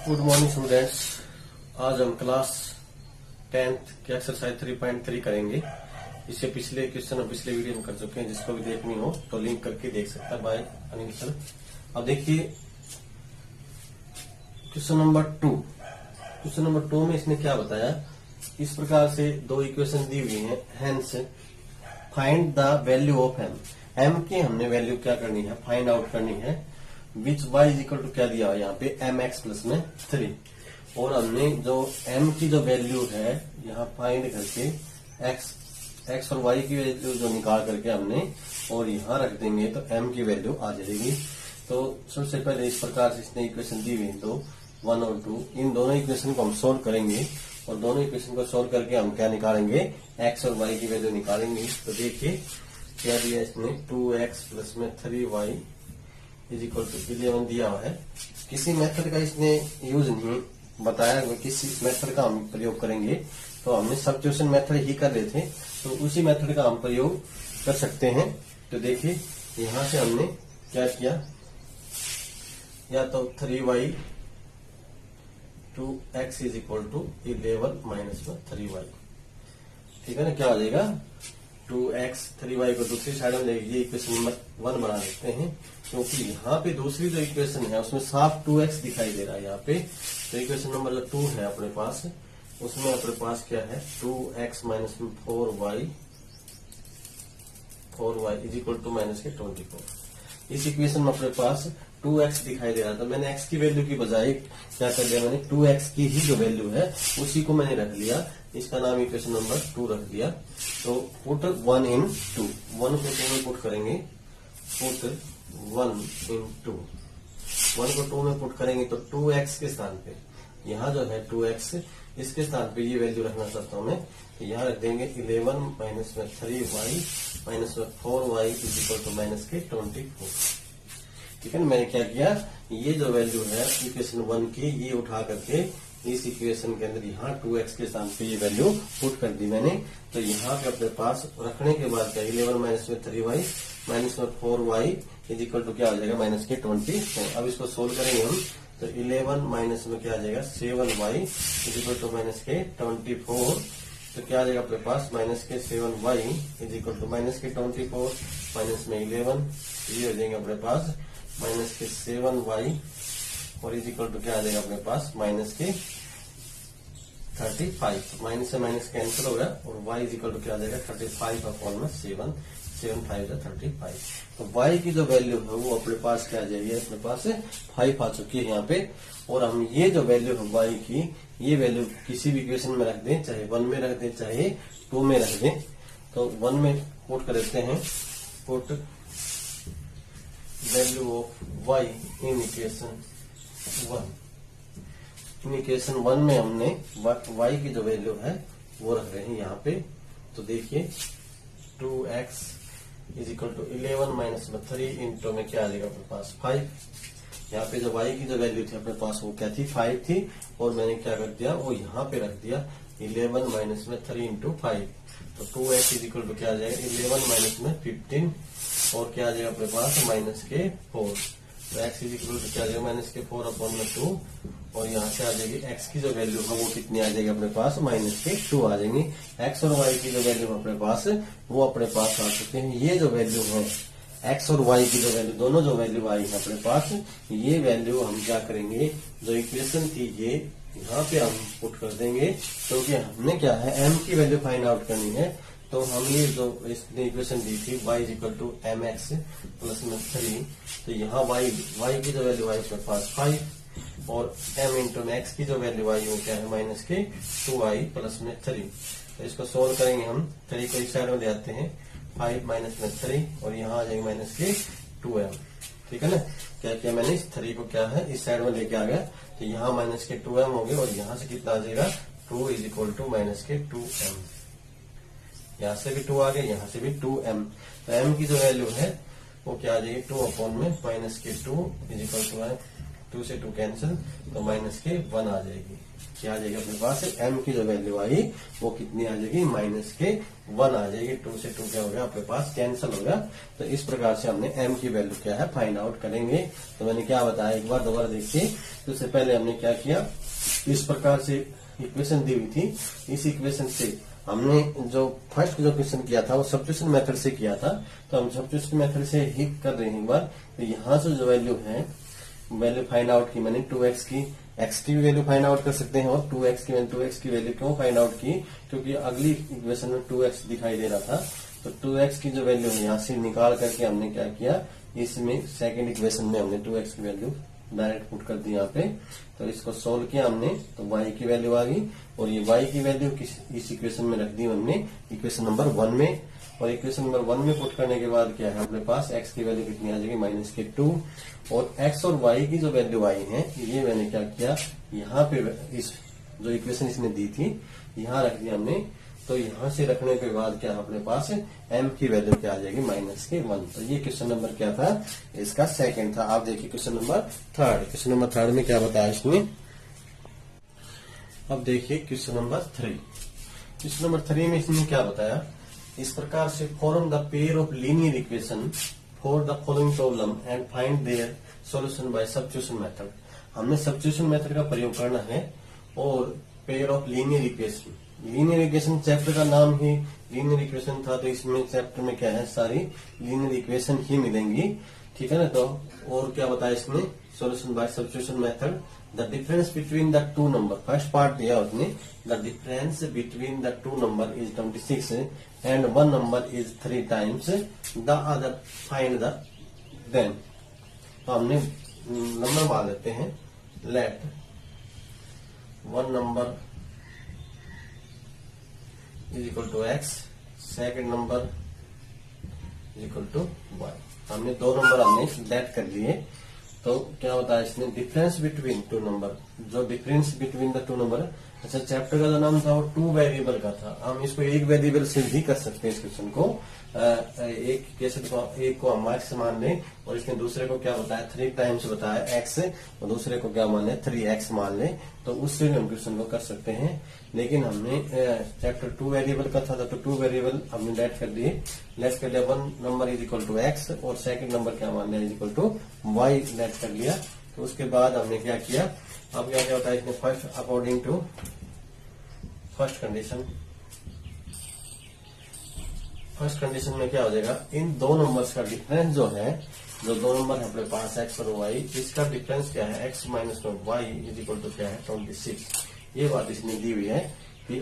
Good morning students. आज हम class 10th के एक्सरसाइज 3.3 करेंगे। इससे पिछले क्वेश्चन और पिछले वीडियो में कर चुके हैं, जिसको भी देखनी हो तो लिंक करके देख सकता है बाय अनिल सर। अब देखिए क्वेश्चन नंबर 2। क्वेश्चन नंबर 2 में इसने क्या बताया, इस प्रकार से दो इक्वेशन दी हुई है। Hence find the value of M. M की हमने वैल्यू क्या करनी है, फाइंड आउट करनी है। विच वाई इज इक्वल टू क्या दिया है यहाँ पे, एम एक्स प्लस में 3। और हमने जो एम की जो वैल्यू है यहाँ फाइंड करके एक्स और वाई की वैल्यू जो निकाल करके हमने और यहाँ रख देंगे तो एम की वैल्यू आ जाएगी। तो सबसे पहले इस प्रकार से इसने इक्वेशन दी हुई, तो 1 और 2 इन दोनों इक्वेशन को हम सोल्व करेंगे और दोनों इक्वेशन को सोल्व करके हम क्या निकालेंगे, एक्स और वाई की वैल्यू निकालेंगे। तो देखिए क्या दिया इसने, 2x प्लस में 3y इज इक्वल टू 11 दिया हुआ है। किसी मेथड का इसने यूज नहीं बताया, किसी मेथड का हम प्रयोग करेंगे। तो हमने सब्स्टिट्यूशन मेथड ही कर रहे थे, तो उसी मेथड का हम प्रयोग कर सकते हैं। तो देखिए यहां से हमने क्या किया, या तो 3y 2x is equal to 11 minus में 3y, ठीक है ना। क्या हो जाएगा, 2x 3y को दूसरी साइड में लेके इक्वेशन नंबर 1 बना देते हैं, क्योंकि यहाँ पे दूसरी जो इक्वेशन है उसमें साफ 2x दिखाई दे रहा है यहाँ पे। तो इक्वेशन नंबर जो 2 है अपने पास, उसमें अपने पास क्या है, 2x माइनस में 4y is equal to minus के 24। इस इक्वेशन में अपने पास 2x दिखाई दे रहा था। मैंने x की वैल्यू की बजाय क्या कर दिया, मैंने 2x की ही जो वैल्यू है उसी को मैंने रख लिया, इसका नाम इक्वेशन नंबर 2 रख दिया। तो पुट 1 इन 2, 1 को 2 में पुट करेंगे, पुट 1 इन 2, 1 को 2 में पुट करेंगे तो 2x के स्थान पे, यहाँ जो है 2x इसके स्थान पे ये वैल्यू रखना चाहता हूँ मैं, तो यहाँ रख देंगे 11 माइनस में 3y माइनस में 4y is equal to minus के 24। ठीक है ना। मैंने क्या किया, ये जो वैल्यू है इक्वेशन 1 की, ये उठा करके इस इक्वेशन के अंदर यहाँ 2x के स्थान पे ये वैल्यू पुट कर दी मैंने। तो यहाँ पे अपने पास रखने के बाद क्या, 11 माइनस में 3y माइनस में 4y इज इक्वल टू क्या आ जाएगा, माइनस के 24। अब इसको सोल्व करेंगे हम, तो 11 माइनस में क्या आ जाएगा, 7y is equal to minus के 24। तो क्या आ जाएगा अपने पास, माइनस के 7y is equal to minus के 24 माइनस में 11, ये हो जाएंगे अपने पास माइनस के 7y और इज इक्वल टू क्या आ जाएगा अपने पास, माइनस के 35। माइनस से माइनस कैंसिल होगा और y इज इक्वल टू क्या आ जाएगा, 35 अपॉन में 7, 7 5 35। तो y की जो वैल्यू है वो अपने पास क्या आ जाएगी, अपने पास 5 आ चुकी है यहाँ पे। और हम ये जो वैल्यू है y की, ये वैल्यू किसी भी इक्वेशन में रख दें, चाहे 1 में रख दें चाहे 2 में रख दें। तो 1 में पुट कर देते हैं, put value of y in equation 1। In equation 1 में हमने y की जो वैल्यू है वो रख रहे हैं यहाँ पे। तो देखिए 2x is equal to 11 minus में 3 इंटू में क्या आ जाएगा अपने पास 5। यहाँ पे जो y की जो वैल्यू थी अपने पास वो क्या थी, 5 थी, और मैंने क्या कर दिया, वो यहाँ पे रख दिया 11 माइनस में 3 इंटू 5। तो 2x इज इक्वल टू क्या आ जाएगा, 11 माइनस में 15 और क्या आ जाएगा अपने पास माइनस के 4। तो x इज इक्वल टू क्या आ जाएगा, माइनस के 4 अपॉन में 2, और यहाँ से आ जाएगी x की जो वैल्यू है वो कितनी आ जाएगी अपने पास, माइनस के 2 आ जाएंगी। x और y की जो वैल्यू अपने पास वो अपने पास आ चुके हैं। ये जो वैल्यू है x और y की जो वैल्यू, दोनों जो वैल्यू आई है अपने पास, ये वैल्यू हम क्या करेंगे, जो इक्वेशन थी ये यहाँ पे हम पुट कर देंगे, क्योंकि हमने क्या है m की वैल्यू फाइंड आउट करनी है। तो हम ये जो इसने इक्वेशन दी थी y is equal to M X plus में 3, तो यहाँ y की जो वैल्यू आई अपने पास 5 और m इंटू एक्स की जो वैल्यू आई वो क्या है, माइनस के 2i प्लस में 3। तो इसको सोल्व करेंगे हम, 3 को इस साइड में ले आते हैं, 5 माइनस में 3 और यहाँ आ जाएंगे माइनस के 2m। ठीक है ना। क्या किया मैंने, इस 3 को क्या है इस साइड में लेके आ गया, तो यहाँ माइनस के 2m हो गए और यहाँ से कितना आ जाएगा, 2 इज इक्वल टू माइनस के 2m। यहाँ से भी 2 आ गए, यहाँ से भी 2m। तो m की जो वैल्यू है वो क्या आ जाएगी, 2 अपॉन में माइनस के 2 इज इक्वल टू है 2 से 2 कैंसिल, तो माइनस के 1 आ जाएगी। क्या आ जाएगी अपने पास, m की जो वैल्यू आई वो कितनी आ जाएगी, माइनस के 1 आ जाएगी। 2 से 2 क्या हो गया अपने पास, कैंसिल हो गया। तो इस प्रकार से हमने m की वैल्यू क्या है फाइंड आउट करेंगे। तो मैंने क्या बताया, एक बार दोबारा देखिए। तो उससे पहले हमने क्या किया, इस प्रकार से इक्वेशन दी हुई थी, इस इक्वेशन से हमने जो फर्स्ट जो क्वेश्चन किया था वो सब्स्टिट्यूशन मेथड से किया था। तो हम सब्स्टिट्यूशन मेथड से ही कर रहे हैं एक बार। तो यहाँ से जो वैल्यू है, वैल्यू फाइंड आउट की मैंने 2x की, x की वैल्यू फाइंड आउट कर सकते हैं। और 2x की वैल्यू क्यों फाइंड आउट की, क्योंकि अगली इक्वेशन में 2x दिखाई दे रहा था। तो 2x की जो वैल्यू है यहाँ से निकाल करके हमने क्या किया, इसमें सेकंड इक्वेशन में हमने 2x की वैल्यू डायरेक्ट पुट कर दी यहाँ पे। तो इसको सोल्व किया हमने, तो y की वैल्यू आ गई। और ये y की वैल्यू इस इक्वेशन में रख दी हमने, इक्वेशन नंबर 1 में। और इक्वेशन नंबर 1 में पुट करने के बाद क्या है अपने पास, x की वैल्यू कितनी आ जाएगी, माइनस के 2। और x और y की जो वैल्यू आई है, ये मैंने क्या किया, यहाँ पे इस जो इक्वेशन इसने दी थी यहाँ रख दिया हमने। तो यहाँ से रखने के बाद क्या अपने पास m की वैल्यू क्या आ जाएगी, माइनस के 1। तो ये क्वेश्चन नंबर क्या था, इसका सेकंड था। आप देखिए question number third. Question number third में क्या बताया इसने, अब देखिए क्वेश्चन नंबर 3। क्वेश्चन नंबर 3 में इसने क्या बताया, इस प्रकार से form the pair of linear equation for the following problem and find their solution by substitution method. हमने सब्स्टिट्यूशन मेथड का प्रयोग करना है और pair of linear equation, linear equation chapter का नाम ही लीनियर इक्वेशन था, तो इसमें चैप्टर में क्या है, सारी लीनियर इक्वेशन ही मिलेंगी, ठीक है ना। तो और क्या बताया इसने, solution by substitution method, the difference between the two number, first part दिया उसने, the difference between the two number is 26 and one number is 3 times the other, find the then. तो हमने नंबर मान लेते हैं, let one number is equal to x, second number is equal to y। हमने दो नंबर हमने late कर लिए। तो क्या बताया इसने, डिफरेंस बिटवीन टू नंबर, जो difference between the two number. अच्छा, चैप्टर का जो नाम था वो 2 वेरिएबल का था, हम इसको एक वेरिएबल से भी कर सकते हैं इस क्वेश्चन को। एक केस को, एक को हम x मान लें और इसने दूसरे को क्या बताया, 3 टाइम्स बताया x, और दूसरे को क्या मान लें, 3x मान लें। तो उससे भी हम क्वेश्चन को कर सकते हैं। लेकिन हमने चैप्टर 2 वेरिएबल का था, तो 2 वेरिएबल हमने लेट कर दिए। लेट कर लिया, one number is equal to x और सेकंड नंबर क्या मान लिया, is equal to y let कर लिया। तो उसके बाद हमने क्या किया, अब क्या क्या होता है इसने, first according to first condition, first condition में क्या हो जाएगा, इन दो नंबर्स का डिफरेंस जो है, जो दो नंबर है अपने पास x और y, इसका डिफरेंस क्या है, x minus y is equal to क्या है, 26। ये बात इसने दी हुई है कि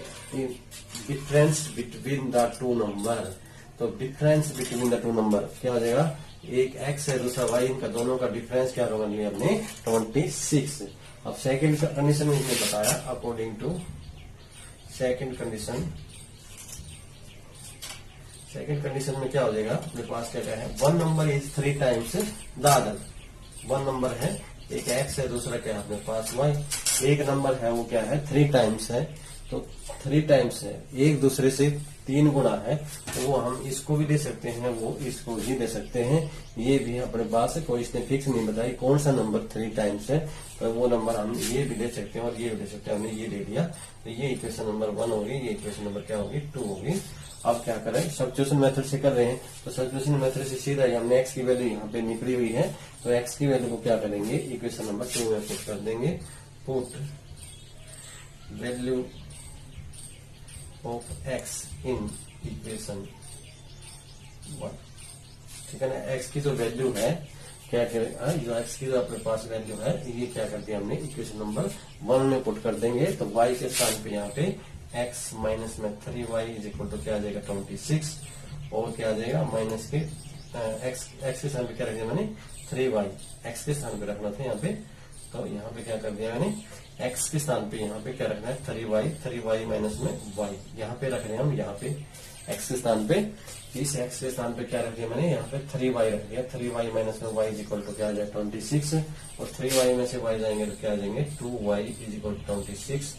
difference between the two number. तो difference between the two number क्या हो जाएगा, एक x है दूसरा y, इनका दोनों का डिफरेंस क्या होगा लिया हमने, 26। अब सेकंड कंडीशन में इसने बताया, according to second condition, second condition में क्या हो जाएगा अपने पास, क्या क्या है, one number is 3 times the other. One number है, एक x है दूसरा क्या है अपने पास y, एक नंबर है वो क्या है 3 टाइम्स है। तो 3 टाइम्स है, एक दूसरे से 3 गुना है, तो वो हम इसको भी दे सकते हैं, वो इसको भी दे सकते हैं। ये भी अपने पास है, कोई इसने फिक्स नहीं बताई कौन सा नंबर 3 टाइम्स है, तो वो नंबर हम ये भी दे सकते हैं और ये भी दे सकते हैं। हमने ये दे दिया, तो ये इक्वेशन नंबर 1 होगी, ये इक्वेशन नंबर क्या होगी, 2 होगी। अब क्या करें, सब्स्टिट्यूशन मेथड से कर रहे हैं, तो सब्स्टिट्यूशन मेथड से सीधा ही हमने x की वैल्यू यहाँ पे निकली हुई है, तो x की वैल्यू को क्या करेंगे, इक्वेशन नंबर 2 में पुट कर देंगे। Put value of x in equation 1, ठीक है ना। x की जो वैल्यू है, क्या करें, जो x की जो अपने पास वैल्यू है, ये क्या कर दिया हमने इक्वेशन नंबर 1 में पुट कर देंगे। तो y के स्थान पे यहाँ पे x माइनस में 3y इज इक्वल टू क्या आ जाएगा, 26, और क्या आ जाएगा माइनस के x के स्थान पे क्या रख दिया मैंने, 3y, x के स्थान पे रखना था यहाँ पे। तो यहाँ पे क्या कर दिया मैंने, x के स्थान पे यहाँ पे क्या रखना है, 3y माइनस में y, यहाँ पे रख रहे हैं हम, यहाँ पे x के स्थान पे, इस x के स्थान पे क्या रख दिया मैंने, यहाँ पे 3y रख दिया। 3y माइनस में y इज इक्वल टू क्या आ जाएगा, 26, और 3y में से y जाएंगे तो क्या आ जाएंगे, 2y इज इक्वल टू 26,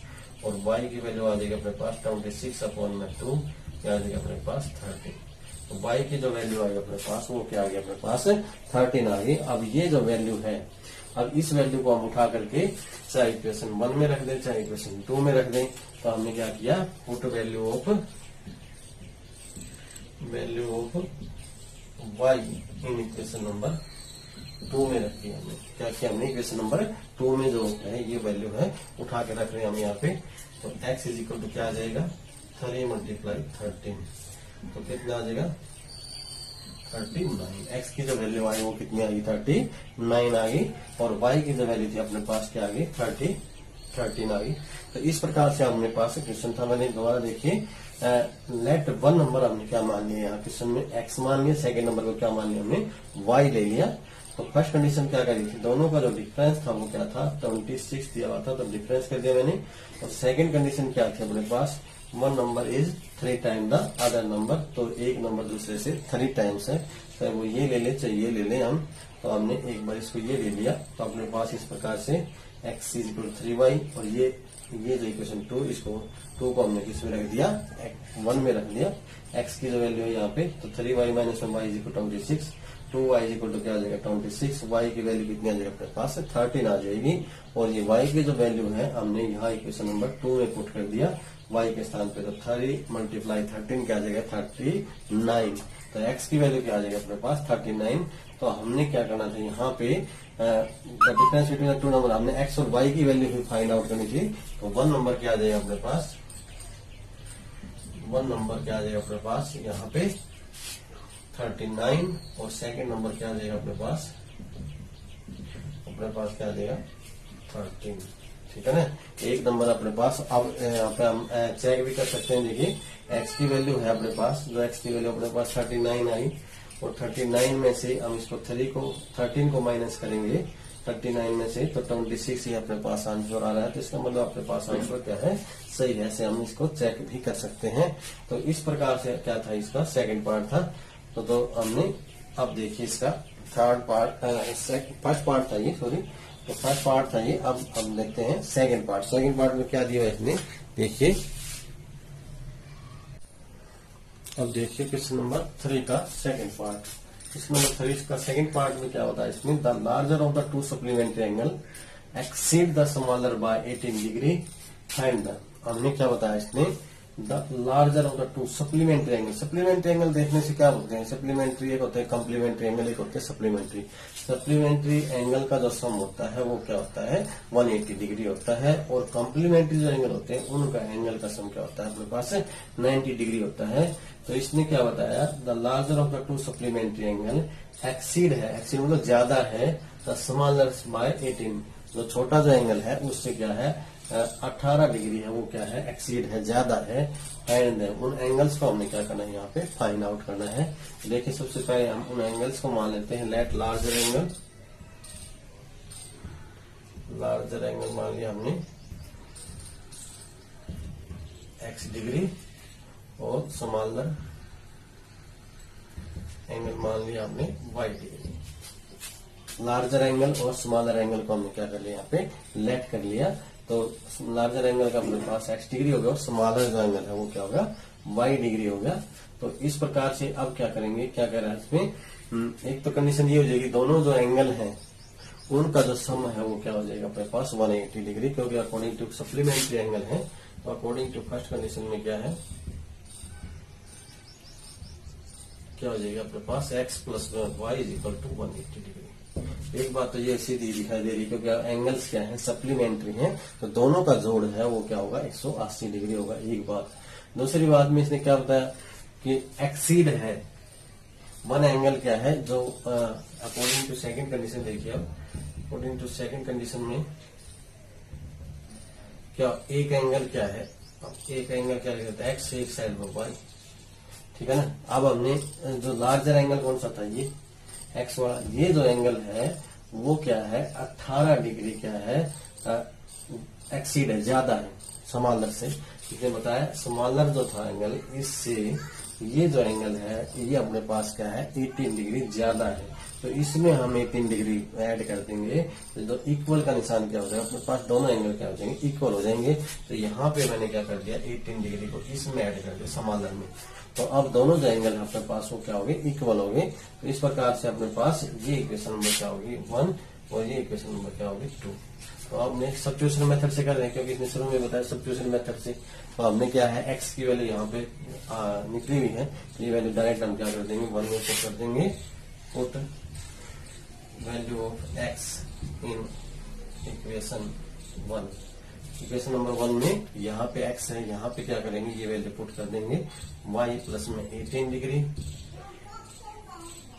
और y की वैल्यू आ जाएगी अपने पास 26 अपॉन में 2, क्या आ जाएगा अपने पास 13। तो y की जो वैल्यू आ गई अपने पास, वो क्या आ गया अपने पास 13 आ गई। अब ये जो वैल्यू है, अब इस वैल्यू को हम उठा करके चाहे इक्वेशन 1 में रख दें चाहे इक्वेशन 2 में रख दें। तो हमने क्या किया, put value of y in equation number 2 में रखी हमने। क्या किया हमने, इक्वेशन नंबर 2 में जो है ये वैल्यू है उठा के रख रहे हैं हम यहाँ पे। तो x इज इक्वल टू क्या आ जाएगा, 3 मल्टीप्लाई 13, तो कितना आ जाएगा 39। x की जो वैल्यू आई वो कितनी आ गई, 39 आ गई, और y की जो वैल्यू थी अपने पास क्या आ गई, 13 आ गई। तो इस प्रकार से हमने पास क्वेश्चन था। मैंने दोबारा देखिए, लेट 1 नंबर हमने क्या मान लिया यहाँ क्वेश्चन में, x मान लिया, सेकेंड नंबर को क्या मान लिया हमने, y ले लिया। तो फर्स्ट कंडीशन क्या करी थी, दोनों का जो डिफरेंस था वो क्या था, 26 दिया हुआ था, तो डिफरेंस कर दिया मैंने। और सेकेंड कंडीशन क्या थी अपने पास, 1 number is 3 time the other number, तो एक नंबर दूसरे से 3 टाइम्स है, चाहे वो ये ले ले चाहे ये ले ले हम। तो हमने एक बार इसको ये ले लिया, तो अपने पास इस प्रकार से x इज इक्वल 3y, और ये जो इक्वेशन 2, इसको 2 को हमने किस में रख दिया, 1 में रख दिया। x की जो वैल्यू है यहाँ पे, तो 3y minus 1y is equal 26, 2y is equal to क्या आ जाएगा 26, y की वैल्यू कितनी आ जाएगी अपने पास 13 आ जाएगी। और ये y की जो वैल्यू है हमने यहाँ इक्वेशन नंबर 2 में पुट कर दिया y के स्थान पे, तो 3 मल्टीप्लाई 13 क्या आ जाएगा 39। तो x की वैल्यू क्या आ जाएगा अपने पास 39। तो हमने क्या करना था यहाँ पे, डिफरेंस बिटवीन द 2 नंबर, हमने x और y की वैल्यू फाइंड आउट करनी थी। तो 1 नंबर क्या आ जाएगा अपने पास, 1 नंबर क्या आ जाएगा अपने पास यहाँ पे 39, और सेकंड नंबर क्या आ जाएगा अपने पास क्या आ जाएगा 13। ठीक है ना, एक नंबर अपने पास। अब यहाँ पे हम चेक भी कर सकते हैं, देखिए x की वैल्यू है अपने पास, जो x की वैल्यू अपने पास 39 आई, और 39 में से हम इसको 13 को माइनस करेंगे 39 में से, तो 26 ही अपने पास आंसर आ रहा है। तो इसका मतलब अपने पास आंसर क्या है, सही है। ऐसे हम इसको चेक भी कर सकते हैं। तो इस प्रकार से क्या था, इसका सेकंड पार्ट था। तो हमने, अब देखिए इसका थर्ड पार्ट, फर्स्ट पार्ट था ये, सॉरी, तो फर्स्ट पार्ट था ये। अब हम देखते हैं सेकंड पार्ट। सेकंड पार्ट में क्या दिया है इसने, देखिए, अब देखिए क्वेश्चन नंबर 3 का सेकंड पार्ट। क्वेश्चन नंबर 3 का सेकंड पार्ट में क्या होता है, इसमें the larger of the 2 supplementary angle exceed the smaller by 18 degree find the. हमने क्या बताया इसने, the larger of the 2 supplementary angle. Supplementary angle देखने से क्या बोलते हैं, सप्लीमेंट्री एक होते हैं कम्प्लीमेंट्री एंगल, एक होते हैं सप्लीमेंट्री। सप्लीमेंट्री एंगल का जो सम होता है वो क्या होता है 180 डिग्री होता है, और कम्प्लीमेंट्री जो एंगल होते हैं उनका एंगल का सम क्या होता है अपने पास 90 डिग्री होता है। तो इसने क्या बताया, the larger of the 2 supplementary angle exceed है, एक्सीड मतलब ज्यादा है, द स्मॉलर बाय 18, जो छोटा जो एंगल है उससे क्या है 18 डिग्री है, वो क्या है एक्सीड है, ज्यादा है। एंड उन एंगल्स को हमने क्या करना है यहाँ पे फाइंड आउट करना है। देखिए सबसे पहले हम उन एंगल्स को मान लेते हैं, लेट लार्जर एंगल मान लिया हमने x डिग्री, और स्मॉलर एंगल मान लिया हमने y डिग्री। लार्जर एंगल और स्मॉलर एंगल को हमने क्या कर लिया यहाँ पे लेट कर लिया। तो लार्जर एंगल का अपने पास x डिग्री हो गया, और स्मॉलर जो एंगल है वो क्या होगा y डिग्री हो गया। तो इस प्रकार से अब क्या करेंगे, क्या कह रहा है इसमें, एक तो कंडीशन ये हो जाएगी दोनों जो एंगल हैं उनका जो सम है वो क्या हो जाएगा अपने पास 180 डिग्री, क्योंकि अकॉर्डिंग टू सप्लीमेंट्री एंगल है। तो अकॉर्डिंग टू फर्स्ट कंडीशन में क्या है, क्या हो जाएगा अपने पास x plus y is equal to 180 degree. एक बात तो ये सीधी दिखाई दे रही, क्योंकि एंगल्स क्या है सप्लीमेंट्री हैं, तो दोनों का जोड़ है वो क्या होगा 180 डिग्री होगा। एक बात। दूसरी बात में इसने क्या बताया कि एक्सीड है, वन एंगल क्या है जो अकॉर्डिंग टू सेकंड कंडीशन, देखिए अब अकॉर्डिंग टू सेकंड कंडीशन में क्या एक एंगल क्या है, एक एंगल क्या कहता है एक्स, एक साइड में वाई, ठीक है ना। अब हमने जो लार्जर एंगल कौन सा था ये एक्स वाला, ये जो एंगल है वो क्या है 18 डिग्री क्या है एक्सीड है, ज्यादा है स्मॉलर से। इसने बताया स्मॉलर जो था एंगल, इससे ये जो एंगल है ये अपने पास क्या है 18 डिग्री ज्यादा है। तो इसमें हम 18 डिग्री ऐड कर देंगे, तो इक्वल का निशान क्या हो जाएगा अपने पास, दोनों एंगल क्या हो जाएंगे इक्वल हो जाएंगे। तो यहाँ पे मैंने क्या कर दिया 18 डिग्री को इसमें ऐड कर दिया स्मॉलर में। तो अब दोनों जो एंगल है अपने पास वो क्या हो गए इक्वल हो गए। तो इस प्रकार से अपने पास ये इक्वेशन नंबर क्या होगी 1 और ये इक्वेशन नंबर क्या होगी 2। तो अब नेक्स्ट सब्स्टिट्यूशन मेथड से कर रहे हैं, क्योंकि इसने शुरू में बताया सब्स्टिट्यूशन मेथड से। तो हमने क्या है, एक्स की वैल्यू यहाँ पे निकली हुई है, तो ये वैल्यू डायरेक्ट हम क्या कर देंगे, 1 में पुट कर देंगे। Put value of x in equation 1। Equation number 1 में यहाँ पे x है, यहाँ पे क्या करेंगे, ये वैल्यू पुट कर देंगे। y प्लस में 18 डिग्री,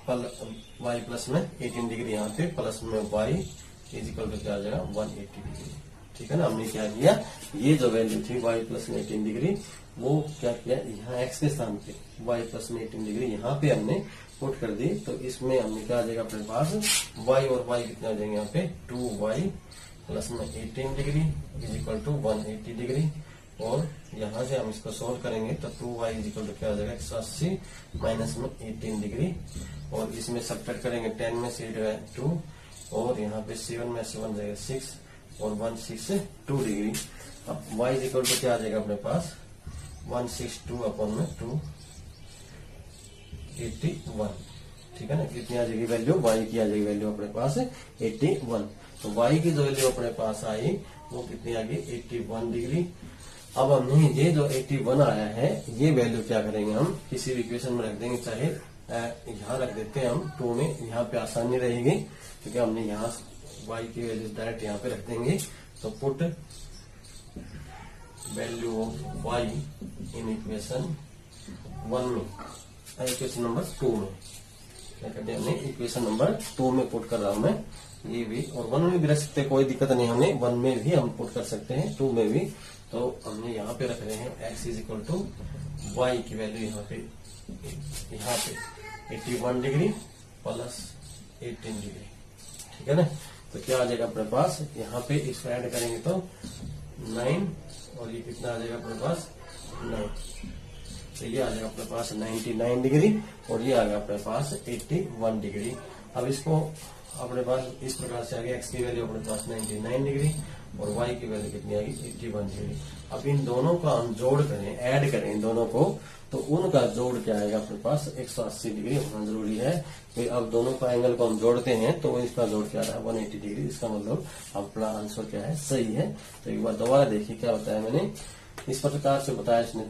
y प्लस में 18 डिग्री यहाँ पे, प्लस में y इज इक्वल टू क्या आ जाएगा 180 डिग्री। ठीक है ना। हमने क्या किया, ये जो वैल्यू थी y प्लस में 18 डिग्री, वो क्या किया, यहाँ x के स्थान पे y प्लस में 18 डिग्री यहाँ पे हमने पुट कर दी। तो इसमें हमने क्या आ जाएगा अपने पास, y और y कितना आ जाएंगे यहाँ पे 2y प्लस में 18 degree is equal to 180 degree. और यहाँ से हम इसको सोल्व करेंगे तो 2y इज इक्वल टू क्या आ जाएगा 180 माइनस में 18 डिग्री। और इसमें सब्ट्रैक्ट करेंगे, 10 में से 2 और यहाँ पे 7 में से 1 जाएगा 6 और 162 डिग्री। अब y इज इक्वल टू क्या आ जाएगा अपने पास 162 अपॉन में 281। ठीक है ना। कितनी आ जाएगी वैल्यू, y की आ जाएगी वैल्यू अपने पास 81। तो y की जो वैल्यू अपने पास आई वो कितनी आ गई 81 डिग्री। अब हमने ये जो 81 आया है, ये वैल्यू क्या करेंगे, हम किसी भी इक्वेशन में रख देंगे, चाहे यहाँ रख देते हैं हम 2 में, यहाँ पे आसानी रहेगी क्योंकि हमने यहाँ y की वैल्यू डायरेक्ट यहाँ पे रख देंगे। तो put value of y in equation 1 में, इक्वेशन नंबर 2 में क्या करते हैं, हमने इक्वेशन नंबर 2 में पुट कर रहा हूं मैं ये भी, और 1 में भी रख सकते हैं, कोई दिक्कत नहीं, हमने 1 में भी हम पुट कर सकते हैं, 2 में भी। तो हमने यहाँ पे रख रहे हैं x is equal to y की वैल्यू यहाँ पे 81 डिग्री प्लस 18 डिग्री। ठीक है ना। तो क्या आ जाएगा अपने पास, यहाँ पे इसको ऐड करेंगे तो 9 और ये कितना आ जाएगा अपने पास 9। तो ये आ जाएगा अपने पास 99 डिग्री और ये आ गया अपने पास 81 डिग्री। अब इसको अपने पास इस प्रकार से आ गया, x की वैल्यू अपने पास 99 डिग्री और y की वैल्यू कितनी आएगी 81 डिग्री। अब इन दोनों का हम जोड़ करें, ऐड करें इन दोनों को, तो उनका जोड़ क्या आएगा अपने पास 180 डिग्री होना जरूरी है। फिर अब दोनों का एंगल को हम जोड़ते हैं तो इसका जोड़ क्या रहा है 180 डिग्री। इसका मतलब अपना आंसर क्या है, सही है। तो एक बार दोबारा देखिए क्या बताया मैंने, इस प्रकार से बताया इसने,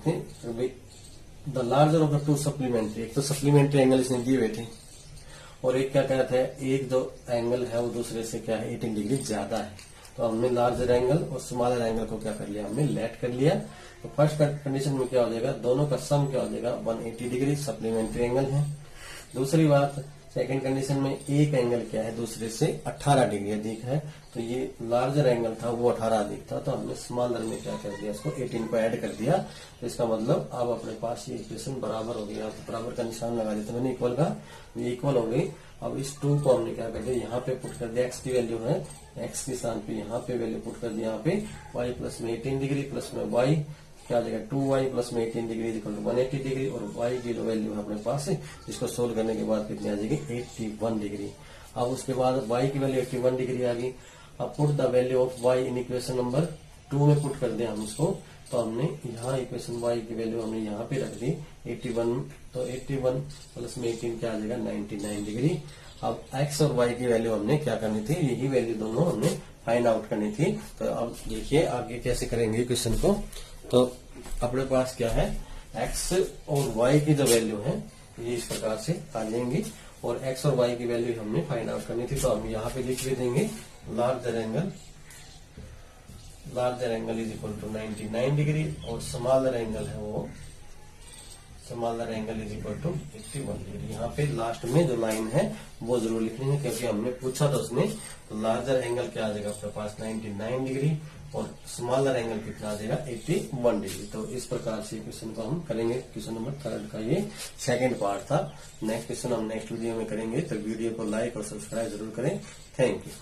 the larger of the two supplementary, एक तो सप्लीमेंट्री एंगल इसने दिए हुए थे और एक क्या कहता है, एक जो एंगल है वो दूसरे से क्या है 18 डिग्री ज्यादा है। तो हमने लार्जर एंगल और स्मॉलर एंगल को क्या कर लिया, हमने लेट कर लिया। तो फर्स्ट कंडीशन में क्या हो जाएगा, दोनों का सम क्या हो जाएगा 180 डिग्री, सप्लीमेंट्री एंगल है। दूसरी बात, सेकंड कंडीशन में एक एंगल क्या है दूसरे से 18 डिग्री अधिक है। तो ये लार्जर एंगल था वो 18 अधिक था, तो हमने स्मॉलर में क्या कर दिया, इसको 18 को ऐड कर दिया। तो इसका मतलब अब अपने पास ये इक्वेशन बराबर हो गया। तो बराबर का निशान लगा दिया, तो मैंने इक्वल का, ये इक्वल हो गई। अब इस 2 को हमने क्या कर दिया, यहाँ पे पुट कर दिया, x की वैल्यू है, x के स्थान पे यहाँ पे वैल्यू पुट कर दिया, यहाँ पे y प्लस में 18 डिग्री प्लस में y क्या आ जाएगा 2y प्लस में 18 डिग्री इक्वल टू 180 डिग्री। और y की जो वैल्यू है अपने पास है, इसको सोल्व करने के बाद कितनी आ जाएगी 81 डिग्री। अब उसके बाद y की वैल्यू 81 डिग्री आ गई। अब put the value of y in equation number 2 में पुट कर दिया हम इसको। तो हमने यहाँ इक्वेशन y की वैल्यू हमने यहाँ पे रख दी 81। तो 81 प्लस में 18 क्या आ जाएगा 99 डिग्री। अब x और y की वैल्यू हमने क्या करनी थी, यही वैल्यू दोनों हमने फाइंड आउट करनी थी। तो अब देखिए आगे कैसे करेंगे क्वेश्चन को। तो अपने पास क्या है, x और y की जो वैल्यू है ये इस प्रकार से आ जाएंगी और x और y की वैल्यू हमने फाइंड आउट करनी थी। तो हम यहाँ पे लिख भी देंगे larger angle is equal to 99 degree और स्मॉलर एंगल है वो smaller angle is equal to 81 degree. यहाँ पे लास्ट में जो लाइन है वो जरूर लिखनी है क्योंकि हमने पूछा था उसने। तो लार्जर एंगल क्या आ जाएगा अपने पास 99 डिग्री और स्मॉलर एंगल कितना आ जाएगा 81 डिग्री। तो इस प्रकार से क्वेश्चन को हम करेंगे। क्वेश्चन नंबर 3 का ये सेकंड पार्ट था। नेक्स्ट क्वेश्चन हम नेक्स्ट वीडियो में करेंगे। तो वीडियो को लाइक और सब्सक्राइब जरूर करें। Thank you.